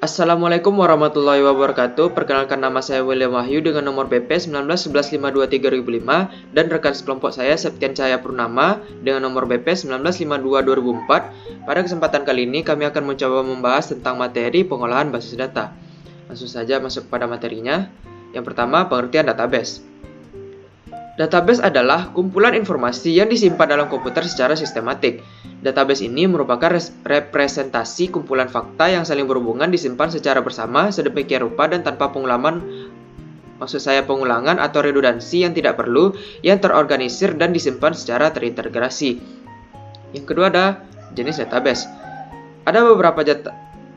Assalamualaikum warahmatullahi wabarakatuh. Perkenalkan, nama saya William Wahyu dengan nomor BP 1911523005 dan rekan sekelompok saya Septian Cahaya Purnama dengan nomor BP 19522004. Pada kesempatan kali ini kami akan mencoba membahas tentang materi pengolahan basis data. Langsung saja masuk pada materinya. Yang pertama, pengertian database. Database adalah kumpulan informasi yang disimpan dalam komputer secara sistematik. Database ini merupakan representasi kumpulan fakta yang saling berhubungan disimpan secara bersama sedemikian rupa dan tanpa pengulangan atau redundansi yang tidak perlu, yang terorganisir dan disimpan secara terintegrasi. Yang kedua ada jenis database.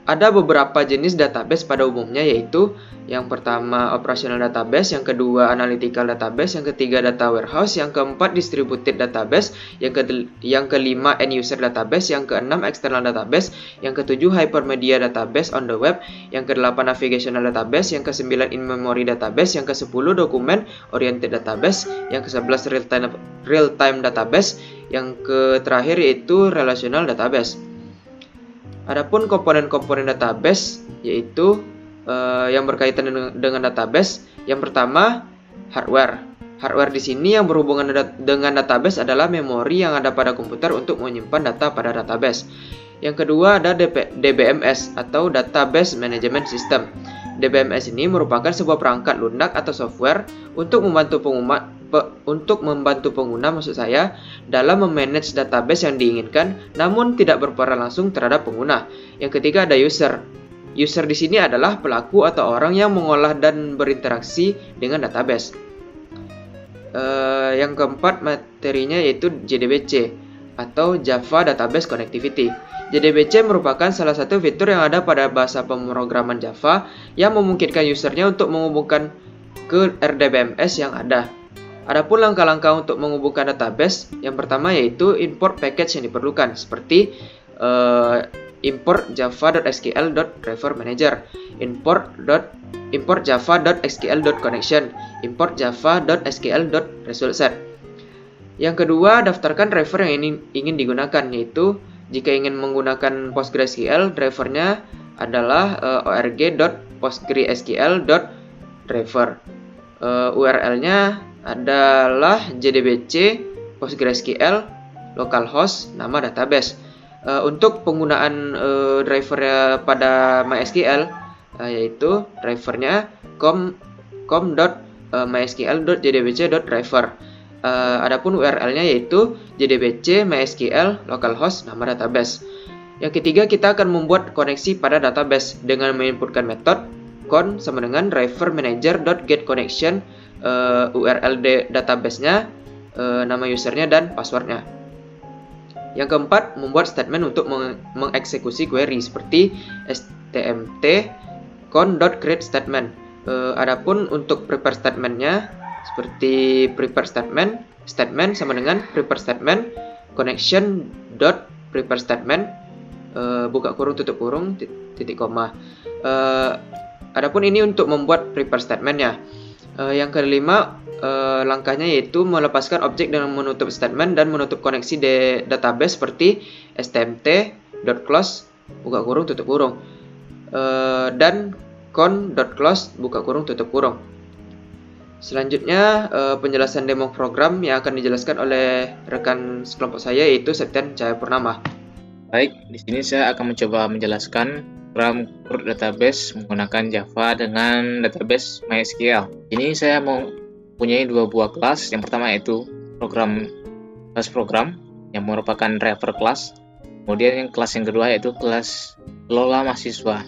Ada beberapa jenis database pada umumnya, yaitu yang pertama operational database, yang kedua analytical database, yang ketiga data warehouse, yang keempat distributed database, yang kelima end user database, yang keenam external database, yang ketujuh hypermedia database on the web, yang kedelapan navigational database, yang kesembilan in-memory database, yang kesepuluh document oriented database, yang kesebelas real-time database, yang terakhir yaitu relational database. Adapun komponen-komponen database yaitu yang berkaitan dengan database. Yang pertama, hardware. Hardware di sini yang berhubungan dengan database adalah memori yang ada pada komputer untuk menyimpan data pada database. Yang kedua ada DBMS atau Database Management System. DBMS ini merupakan sebuah perangkat lunak atau software untuk membantu pengguna dalam memanage database yang diinginkan, namun tidak berperan langsung terhadap pengguna. Yang ketiga ada user. User di sini adalah pelaku atau orang yang mengolah dan berinteraksi dengan database. Yang keempat materinya yaitu JDBC atau Java Database Connectivity. JDBC merupakan salah satu fitur yang ada pada bahasa pemrograman Java yang memungkinkan usernya untuk menghubungkan ke RDBMS yang ada. Adapun langkah-langkah untuk menghubungkan database, yang pertama yaitu import package yang diperlukan, seperti import java.sql.driver manager, import java.sql.connection, import java.sql.result set. Yang kedua, daftarkan driver yang ingin digunakan, yaitu jika ingin menggunakan PostgreSQL, drivernya adalah org.postgresql.driver. URL-nya adalah JDBC PostgreSQL localhost nama database. Untuk penggunaan drivernya pada MySQL yaitu drivernya com.mysql.jdbc.driver. Adapun URL-nya yaitu JDBC MySQL localhost nama database. Yang ketiga, kita akan membuat koneksi pada database dengan menginputkan metode con sama dengan driver manager.getConnection, URL database-nya, nama usernya dan passwordnya. Yang keempat, membuat statement untuk mengeksekusi query seperti stmt con.createStatement. Adapun untuk prepare statement-nya seperti prepare statement sama dengan prepare statement connection.preparestatement buka kurung tutup kurung titik koma. Adapun ini untuk membuat prepare statement-nya. Yang kelima, langkahnya yaitu melepaskan objek dengan menutup statement dan menutup koneksi database seperti stmt.close buka kurung tutup kurung dan con.close buka kurung tutup kurung. Selanjutnya, penjelasan demo program yang akan dijelaskan oleh rekan sekelompok saya yaitu Septian Cahaya Purnama. Baik, di sini saya akan mencoba menjelaskan program root database menggunakan Java dengan database MySQL. Ini saya mempunyai dua buah kelas. Yang pertama yaitu kelas program yang merupakan driver class. Kemudian kelas yang kedua yaitu kelas kelola mahasiswa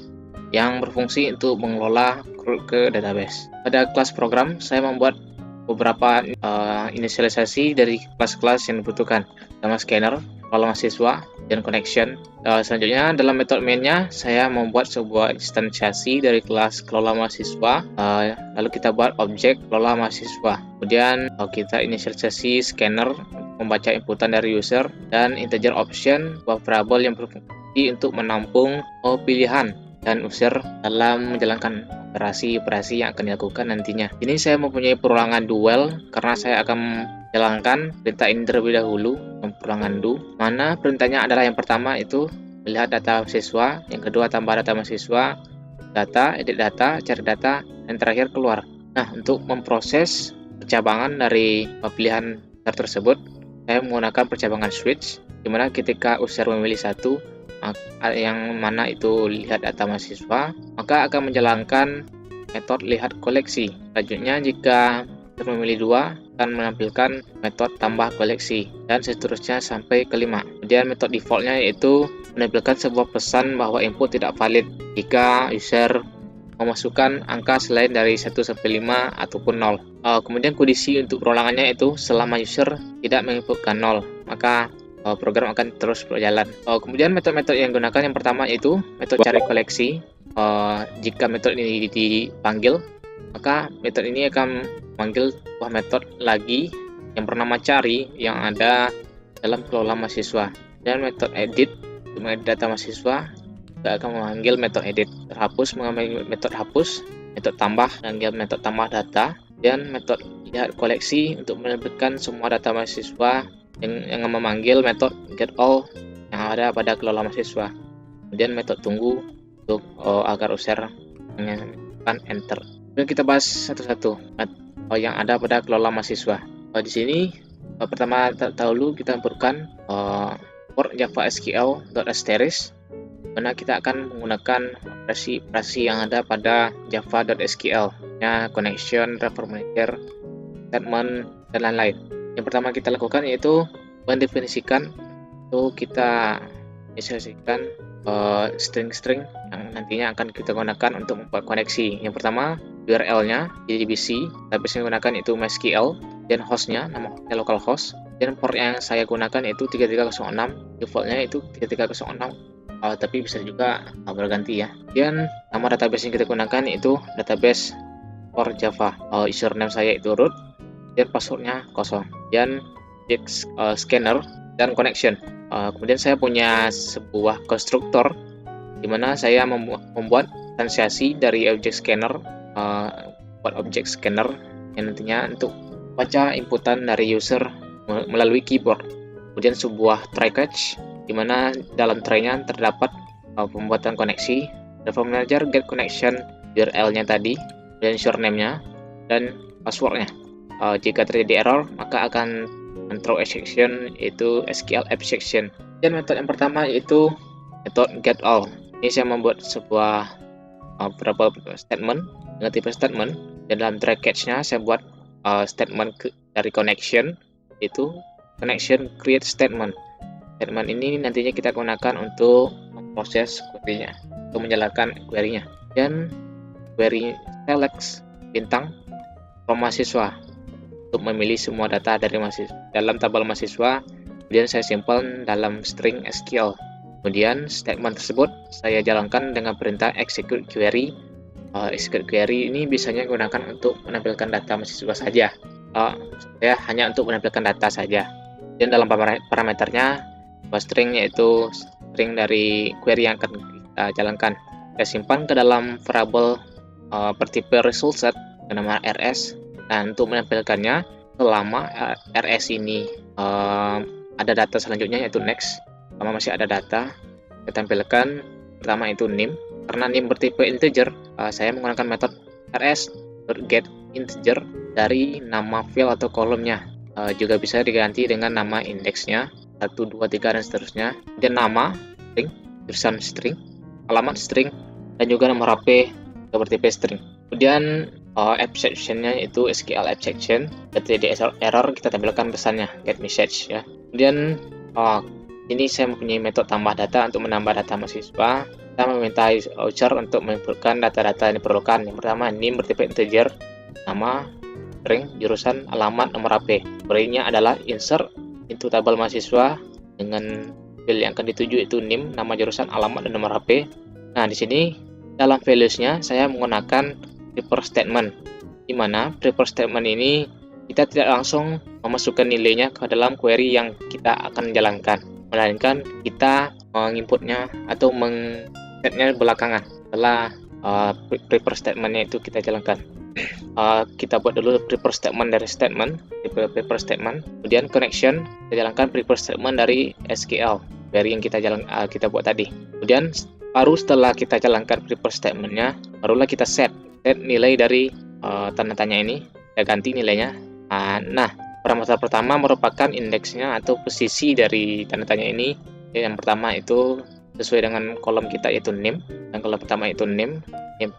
yang berfungsi untuk mengelola ke database. Pada kelas program, saya membuat beberapa inisialisasi dari kelas-kelas yang dibutuhkan, sama scanner, kelola mahasiswa, dan connection. Selanjutnya, dalam metode main-nya, saya membuat sebuah instansiasi dari kelas kelola mahasiswa, lalu kita buat objek kelola mahasiswa. Kemudian, kita inisialisasi scanner, membaca inputan dari user, dan integer option, sebuah variabel yang berfungsi untuk menampung pilihan dan user dalam menjalankan operasi-operasi yang akan dilakukan nantinya. Ini saya mempunyai perulangan dual karena saya akan menjalankan perintah ini terlebih dahulu, perulangan do, mana perintahnya adalah yang pertama itu melihat data siswa, yang kedua tambah data mahasiswa, data, edit data, cari data, dan terakhir keluar. Nah, untuk memproses percabangan dari pilihan tersebut, saya menggunakan percabangan switch, di mana ketika user memilih satu, yang mana itu lihat data mahasiswa, maka akan menjalankan metode lihat koleksi. Selanjutnya, jika user memilih dua, akan menampilkan metode tambah koleksi, dan seterusnya sampai ke 5. Kemudian metode defaultnya yaitu menampilkan sebuah pesan bahwa input tidak valid jika user memasukkan angka selain dari 1 sampai 5 ataupun 0. Kemudian kondisi untuk perulangannya itu selama user tidak menginputkan 0, maka program akan terus berjalan. Kemudian metode-metode yang digunakan yang pertama yaitu metode cari koleksi. Jika metode ini dipanggil, maka metode ini akan memanggil sebuah metode lagi yang bernama cari yang ada dalam kelola mahasiswa. Dan metode edit untuk mengedit data mahasiswa juga akan memanggil metode edit. Terhapus mengambil metode hapus, metode tambah memanggil metode tambah data, dan metode lihat koleksi untuk menampilkan semua data mahasiswa yang memanggil metode get all yang ada pada kelola mahasiswa. Kemudian metode tunggu untuk agar user mengetikkan enter. Kemudian kita bahas satu-satu yang ada pada kelola mahasiswa. Di sini pertama dahulu kita inputkan port Java SQL.asterisk, mana kita akan menggunakan operasi yang ada pada java.sql, ya, connection, reference manager, statement, dan lain-lain. Yang pertama kita lakukan yaitu mendefinisikan, itu kita inisiasikan string-string yang nantinya akan kita gunakan untuk membuat koneksi. Yang pertama URL-nya JDBC, database yang digunakan itu MySQL, dan host-nya nama localhost, dan port yang saya gunakan itu 3306, default-nya itu 3306, tapi bisa juga berganti ya. Dan nama database yang kita gunakan itu database for Java. Username saya itu root, dan passwordnya kosong, dan scanner dan connection. Kemudian saya punya sebuah konstruktor di mana saya membuat instansiasi dari object scanner, buat object scanner yang nantinya untuk baca inputan dari user melalui keyboard. Kemudian sebuah try catch di mana dalam try-nya terdapat pembuatan koneksi, reference manager, get connection, URL-nya tadi, dan username-nya, dan password-nya. Jika terjadi error, maka akan throw exception, yaitu SQL exception. Dan metode yang pertama yaitu metode get all. Ini saya membuat sebuah beberapa statement dengan tipe statement, dan dalam try catch-nya saya buat statement dari connection, yaitu connection create statement. Statement ini nantinya kita gunakan untuk memproses query-nya, untuk menjalankan query-nya. Dan query select bintang from mahasiswa untuk memilih semua data dari mahasiswa dalam tabel mahasiswa. Kemudian saya simpan dalam string SQL. Kemudian statement tersebut saya jalankan dengan perintah execute query. Execute query ini biasanya digunakan untuk menampilkan data mahasiswa saja. Saya hanya untuk menampilkan data saja. Dan dalam parameternya string, yaitu string dari query yang akan kita jalankan. Saya simpan ke dalam variable bertipe result set bernama rs. Dan untuk menampilkannya selama rs ini ada data selanjutnya yaitu next. Selama masih ada data, saya tampilkan pertama itu name. Karena name bertipe integer, saya menggunakan metode rs.get integer dari nama file atau kolomnya. Juga bisa diganti dengan nama indeksnya 1, 2, 3 dan seterusnya. Dan nama string, jurusan string, alamat string, dan juga nomor HP bertipe string. Kemudian exception-nya itu SQL exception. Ketika error kita tampilkan pesannya get message ya. Kemudian ini saya mempunyai metode tambah data untuk menambah data mahasiswa. Kita meminta user untuk menginputkan data-data yang diperlukan. Yang pertama name bertipe integer, nama, string, jurusan, alamat, nomor HP. Query-nya adalah insert into tabel mahasiswa dengan field yang akan dituju itu name, nama, jurusan, alamat, dan nomor HP. Nah, di sini dalam values-nya saya menggunakan prepare statement, di mana prepare statement ini kita tidak langsung memasukkan nilainya ke dalam query yang kita akan jalankan, melainkan kita menginputnya atau mengsetnya belakangan setelah prepare statement-nya itu kita jalankan. Kita buat dulu prepare statement dari statement, prepare statement, kemudian connection kita jalankan prepare statement dari SQL query yang kita buat tadi. Kemudian Baru setelah kita jalankan prepare statement-nya, barulah kita set nilai dari tanda tanya ini, kita ganti nilainya. Nah, parameter pertama merupakan indeksnya atau posisi dari tanda tanya ini. Yang pertama itu sesuai dengan kolom kita yaitu name, dan kolom pertama itu name.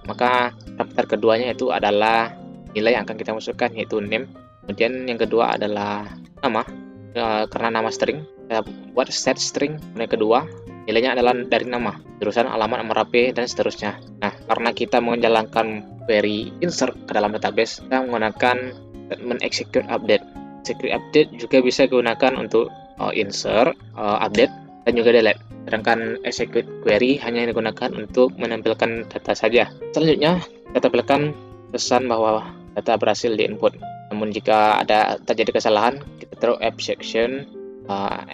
Maka parameter keduanya itu adalah nilai yang akan kita masukkan yaitu name. Kemudian yang kedua adalah nama, karena nama string, kita buat set string. Yang kedua nilainya adalah dari nama, jurusan, alamat, nomor HP, dan seterusnya. Nah, karena kita menjalankan query insert ke dalam database, kita menggunakan statement execute update. Execute update juga bisa digunakan untuk insert, update, dan juga delete. Sedangkan execute query hanya digunakan untuk menampilkan data saja. Selanjutnya, kita tampilkan pesan bahwa data berhasil di-input. Namun jika ada terjadi kesalahan, kita throw exception,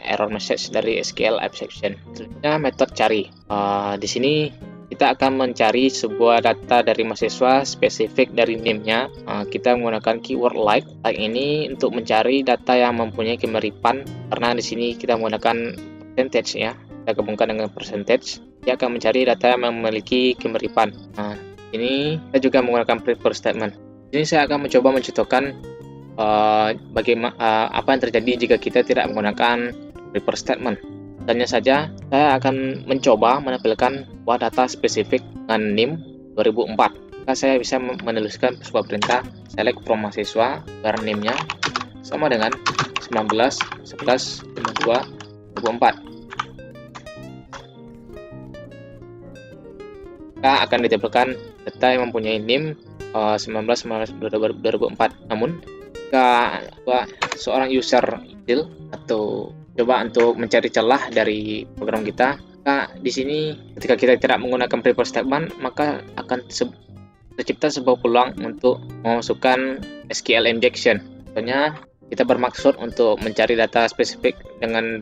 error message dari SQL exception. Selanjutnya metode cari. Di sini kita akan mencari sebuah data dari mahasiswa spesifik dari name-nya. Kita menggunakan keyword like ini untuk mencari data yang mempunyai kemiripan, karena di sini kita menggunakan percentage ya. Kita gabungkan dengan percentage, dia akan mencari data yang memiliki kemiripan. Ini kita juga menggunakan prepare statement. Ini saya akan mencoba mencontohkan bagaimana apa yang terjadi jika kita tidak menggunakan prepare statement. Tanya saja, saya akan mencoba menampilkan sebuah data spesifik dengan NIM 2004. Maka saya bisa menuliskan sebuah perintah select from mahasiswa, where NIM-nya sama dengan 19 11 52 24. Maka akan ditampilkan data yang mempunyai NIM 19 2004. Namun jika seorang user idle atau coba untuk mencari celah dari program kita, maka di sini ketika kita tidak menggunakan prepare statement, maka akan tercipta sebuah peluang untuk memasukkan SQL injection. Contohnya, kita bermaksud untuk mencari data spesifik dengan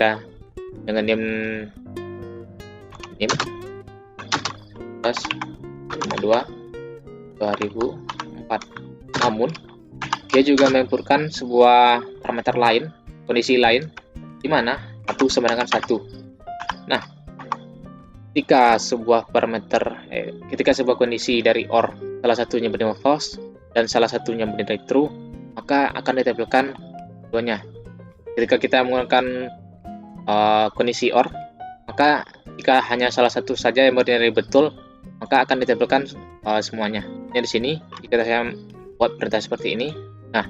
NIM 52 2004. Namun dia juga menginputkan sebuah parameter lain, kondisi lain, di mana 1 sama dengan 1. Nah, ketika sebuah kondisi dari OR salah satunya bernilai false dan salah satunya bernilai true, maka akan ditampilkan keduanya. Ketika kita menggunakan kondisi OR, maka jika hanya salah satu saja yang bernilai betul, maka akan ditampilkan semuanya. Di sini jika saya buat perintah seperti ini. Nah,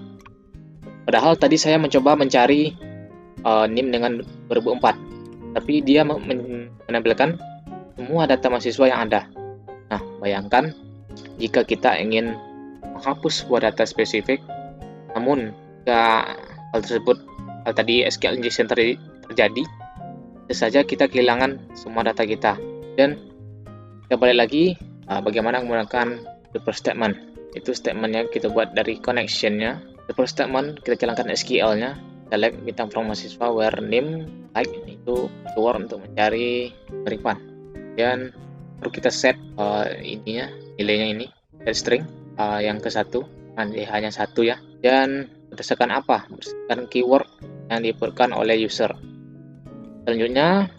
padahal tadi saya mencoba mencari NIM dengan 2004, tapi dia menampilkan semua data mahasiswa yang ada. Nah, bayangkan jika kita ingin menghapus sebuah data spesifik, namun jika hal tadi SQL injection terjadi, tentu saja kita kehilangan semua data kita. Dan kita balik lagi bagaimana menggunakan prepare statement. Itu statementnya kita buat dari connection-nya. Prepare statement kita jalankan SQL-nya, select bintang from mahasiswa where name like itu keyword untuk mencari kemiripan. Dan perlu kita set nilainya ini set string yang ke satu, nanti hanya satu ya. Dan berdasarkan apa? Berdasarkan keyword yang diinputkan oleh user. Selanjutnya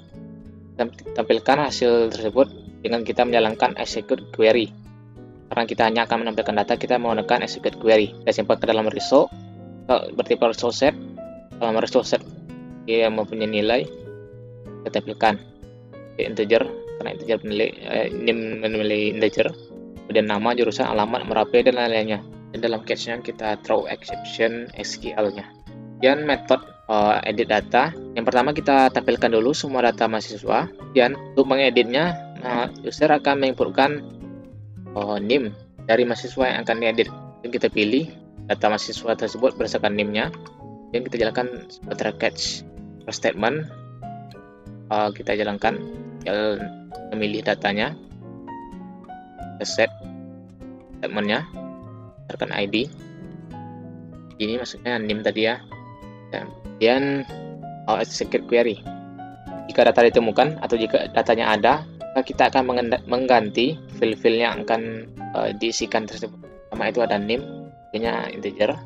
tampilkan hasil tersebut dengan kita menjalankan execute query. Karena kita hanya akan menampilkan data, kita menggunakan execute query. Kita simpan ke dalam result, berarti result set. Dalam result set dia mempunyai nilai, kita tampilkan integer, karena integer menilai integer, kemudian nama, jurusan, alamat, nomor HP, dan lain-lainnya. Dan dalam case-nya kita throw exception SQL-nya. Dan metode edit data, yang pertama kita tampilkan dulu semua data mahasiswa. Dan untuk mengeditnya, user akan menginputkan NIM dari mahasiswa yang akan diedit. Dan kita pilih data mahasiswa tersebut berdasarkan NIM-nya. Dan kita jalankan sebuah catch statement. Kita jalankan, memilih datanya, kita set statement-nya, berdasarkan ID. Ini maksudnya NIM tadi ya. Dan execute query. Jika data ditemukan atau jika datanya ada, maka kita akan mengganti field-field yang akan diisikan tersebut. Pertama itu ada name, artinya integer,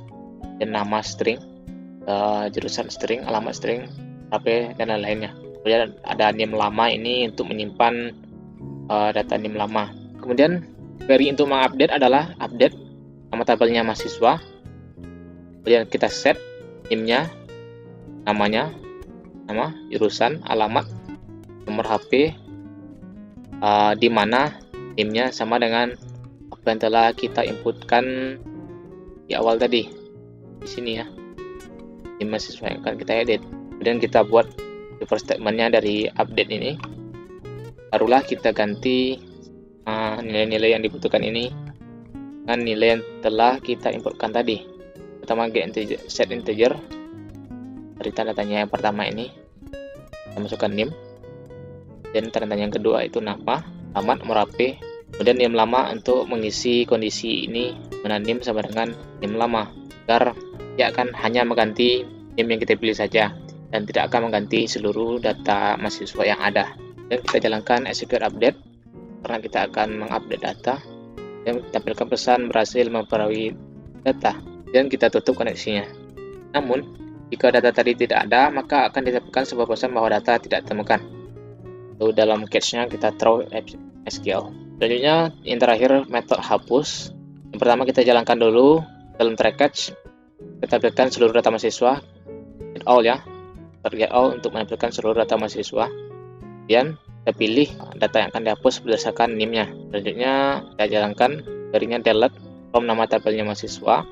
dan nama string, jurusan string, alamat string, HP, dan lain-lainnya. Kemudian ada name lama ini untuk menyimpan data NIM lama. Kemudian query untuk mengupdate adalah update nama tabelnya mahasiswa. Kemudian kita set NIM-nya, namanya, nama, jurusan, alamat, nomor HP, di mana NIM-nya sama dengan apa yang telah kita inputkan di awal tadi. Di sini ya, NIM mahasiswa yang akan kita edit. Kemudian kita buat reverse statement-nya dari update ini. Barulah kita ganti nilai-nilai yang dibutuhkan ini dengan nilai yang telah kita inputkan tadi. Pertama set integer dari tanda tanya yang pertama ini, kita masukkan NIM, dan tanda tanya yang kedua itu nama, alamat, nomor HP, kemudian NIM lama untuk mengisi kondisi ini mana NIM sama dengan NIM lama, agar dia akan hanya mengganti NIM yang kita pilih saja dan tidak akan mengganti seluruh data mahasiswa yang ada. Dan kita jalankan execute update karena kita akan mengupdate data dan tampilkan pesan berhasil memperoleh data, dan kita tutup koneksinya. Namun jika data tadi tidak ada, maka akan ditampilkan sebuah pesan bahwa data tidak ditemukan. Lalu dalam catch-nya kita throw SQL. Selanjutnya yang terakhir metode hapus. Yang pertama kita jalankan dulu dalam try catch, kita tampilkan seluruh data mahasiswa, get all ya, target all untuk menampilkan seluruh data mahasiswa. Kemudian kita pilih data yang akan dihapus berdasarkan NIM-nya. Selanjutnya kita jalankan query-nya delete from nama tabelnya mahasiswa,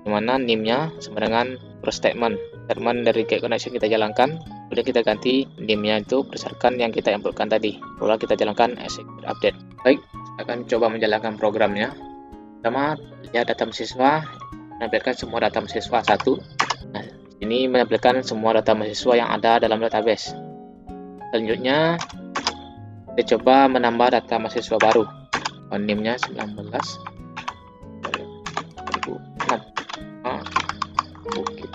di mana NIM-nya sama dengan first statement dari get connection kita jalankan. Kemudian kita ganti NIM-nya itu berdasarkan yang kita inputkan tadi. Lalu kita jalankan execute update. Baik, saya akan coba menjalankan programnya. Pertama, lihat data mahasiswa, menampilkan semua data mahasiswa satu. Nah, ini menampilkan semua data mahasiswa yang ada dalam database. Selanjutnya kita coba menambah data mahasiswa baru. NIM-nya 19 2006. Bukit.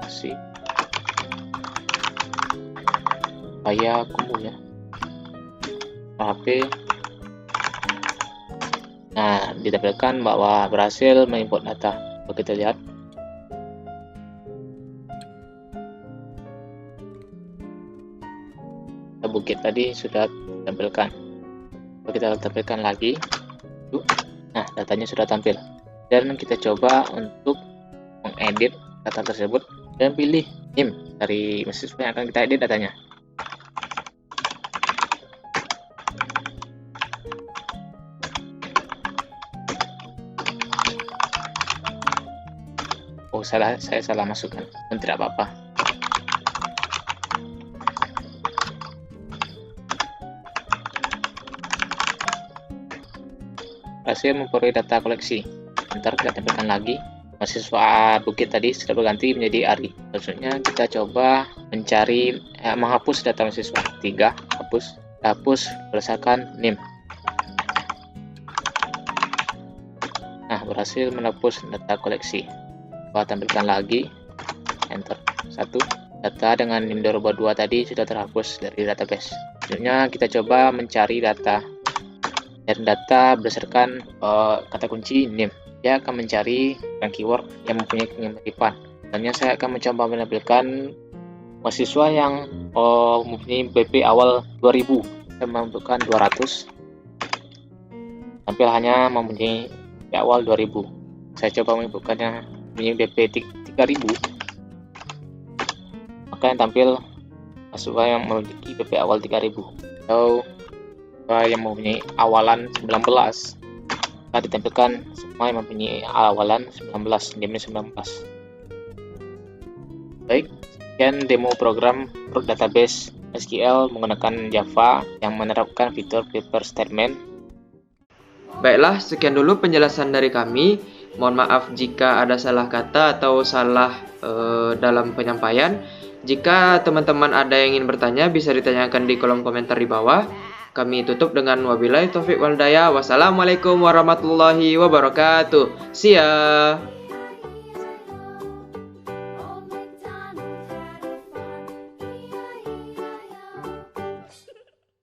Kasih. Saya kumpul ya. HP. Nah, ditampilkan bahwa berhasil mengimport data. Coba kita lihat. Bukit tadi sudah ditampilkan. Kita tampilkan lagi. Nah, datanya sudah tampil. Dan kita coba untuk mengedit data tersebut dan pilih NIM dari mahasiswa yang akan kita edit datanya. Oh, saya salah masukkan. Dan tidak apa-apa. Berhasil memperoleh data koleksi. Ntar kita tampilkan lagi. Mahasiswa Bukit tadi sudah berganti menjadi Ari. Selanjutnya kita coba mencari menghapus data mahasiswa. 3 hapus berdasarkan NIM. Nah, berhasil menghapus data koleksi. Coba tampilkan lagi. Enter. 1. Data dengan NIM 2 tadi sudah terhapus dari database. Selanjutnya kita coba mencari data. Dan data berdasarkan kata kunci NIM. Dia akan mencari keyword yang mempunyai kemiripan. Selanjutnya saya akan mencoba menampilkan mahasiswa yang mempunyai BP awal 2000. Saya menampilkan 200. Tampil hanya mempunyai BP awal 2000. Saya coba menginputkannya mempunyai BP 3000. Maka yang tampil mahasiswa yang memiliki BP awal 3000. Atau yang mempunyai awalan 19, kita ditampilkan semua yang mempunyai awalan 19, NIM 19. Baik, sekian demo program root database SQL menggunakan Java yang menerapkan fitur paper statement. Baiklah, sekian dulu penjelasan dari kami. Mohon maaf jika ada salah kata atau salah dalam penyampaian. Jika teman-teman ada yang ingin bertanya, bisa ditanyakan di kolom komentar di bawah. Kami tutup dengan wabillahi taufiq wal hidayah. Wassalamualaikum warahmatullahi wabarakatuh. See ya.